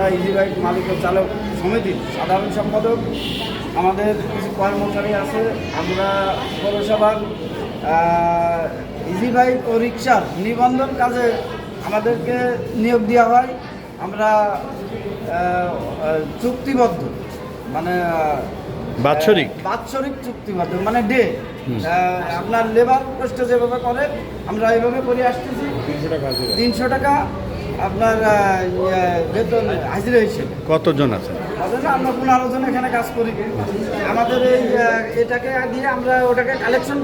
Easy bike মালিক ও চালক সমিতির সাধারণ সম্পাদক। আমাদের কিছু কর্মচারী আছে। আমরা পৌরসভার ইজি বাইক ও রিক্সার নিবন্ধন কাজে আমাদেরকে নিয়োগ দেওয়া হয়। আমরা চুক্তিবদ্ধ, মানে বাৎসরিক চুক্তিবদ্ধ, মানে ডে আপনার লেবার কষ্ট যেভাবে করে আমরা এইভাবে করে আসতেছি। 300 টাকা আপনার বেতন হাজিরা হিসেবে। কতজন আছে? আমরা 15 জন এখানে কাজ করি। আমাদের এটাকে দিয়ে আমরা ওটাকে কালেকশন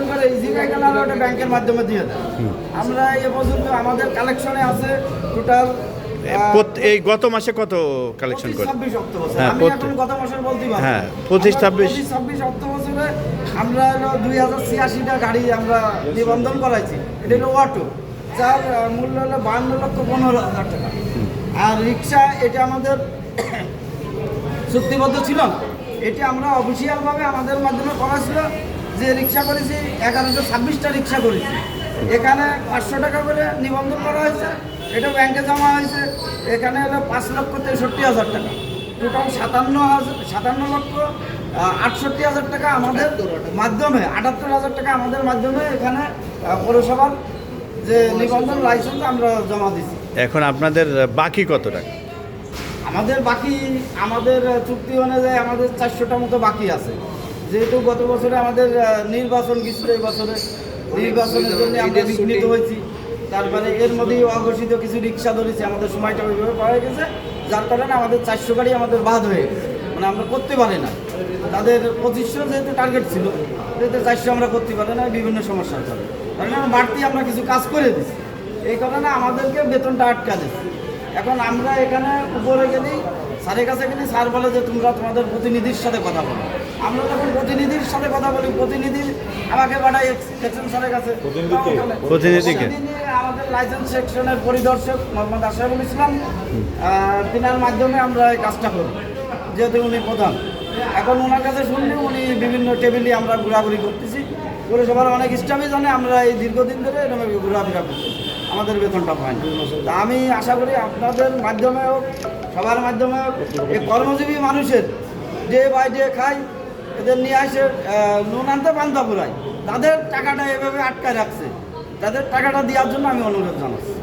করে ইজি বাইক আমরা ওটা ব্যাংকের মাধ্যমে দিয়ে দেয়। আমরা এ পর্যন্ত আমাদের কালেকশনে আছে টোটাল এই গত মাসে কত কালেকশন করে? 26 অক্টোবর। হ্যাঁ, আমি এখন গত মাসের বলতে পারি। হ্যাঁ, 25-26 অক্টোবরে আমরা 2086টা গাড়ি আমরা নিবন্ধন করাইছি। এটা হলো অটো, যার মূল্য হলো 52,15,000 টাকা। আর রিক্সা এটা আমাদের চুক্তিবদ্ধ ছিল। এটি আমরা অফিসিয়ালভাবে আমাদের মাধ্যমে করা ছিল যে রিক্সা করেছি 1126টা রিক্সা করেছি। এখানে 500 টাকা করে নিবন্ধন করা হয়েছে, এটা ব্যাংকে জমা হয়েছে। এখানে হলো 5,63,000 টাকা, টোটাল 57,68,000 টাকা আমাদের মাধ্যমে, 78,000 টাকা আমাদের মাধ্যমে এখানে পৌরসভার যে নিবন্ধন লাইসেন্স আমরা জমা দিচ্ছি। এখন আপনাদের বাকি কত টাকা? আমাদের চুক্তি অনুযায়ী আমাদের 400টা মতো বাকি আছে। যেহেতু গত বছরে আমাদের নির্বাচন গেছিল, এই বছরে নির্বাচনের জন্য আমরা বিঘ্নিত হয়েছি। তারপরে এর মধ্যেই অঘোষিত কিছু রিক্সা ধরেছি, আমাদের সময়টা ওইভাবে পাওয়া গেছে, যার কারণে আমাদের 400 গাড়ি আমাদের বাদ হয়ে গেছে, মানে আমরা করতে পারি না। তাদের 2500 যেহেতু টার্গেট ছিল, যেহেতু 400 আমরা করতে পারি না বিভিন্ন সমস্যার কারণে। কারণ বাড়তি আমরা কিছু কাজ করে দিচ্ছি, এই কারণে আমাদেরকে বেতনটা আটকা দিচ্ছি। এখন আমরা এখানে উপরে গেলি, স্যারের কাছে গেলি, স্যার বলে যে তোমরা তোমাদের প্রতিনিধির সাথে কথা বলো। আমরা যখন প্রতিনিধির সাথে কথা বলি, প্রতিনিধি আমাকে পাঠাই সেকশন স্যারের কাছে। প্রতিনিধিকে আমাদের লাইসেন্স সেকশনের পরিদর্শক মোহাম্মদ আশরাফুল ইসলাম, তিনার মাধ্যমে আমরা এই কাজটা করি, যেহেতু উনি প্রধান। এখন ওনার কাছে শুনলে উনি বিভিন্ন টেবিলে আমরা ঘোরাঘুরি করতেছি। পৌরসভার অনেক স্টাফই জানে আমরা এই দীর্ঘদিন ধরে এরকম ঘোরাফেরা করতেছি, আমাদের বেতনটা পাই। তা আমি আশা করি আপনাদের মাধ্যমে হোক, সবার মাধ্যমে হোক, এই কর্মজীবী মানুষের ডে বাই ডে খাই, এদের নিয়ে আসে নুন আনতে পান্তা পুরাই, তাদের টাকাটা এভাবে আটকায় রাখছে, তাদের টাকাটা দেওয়ার জন্য আমি অনুরোধ জানাচ্ছি।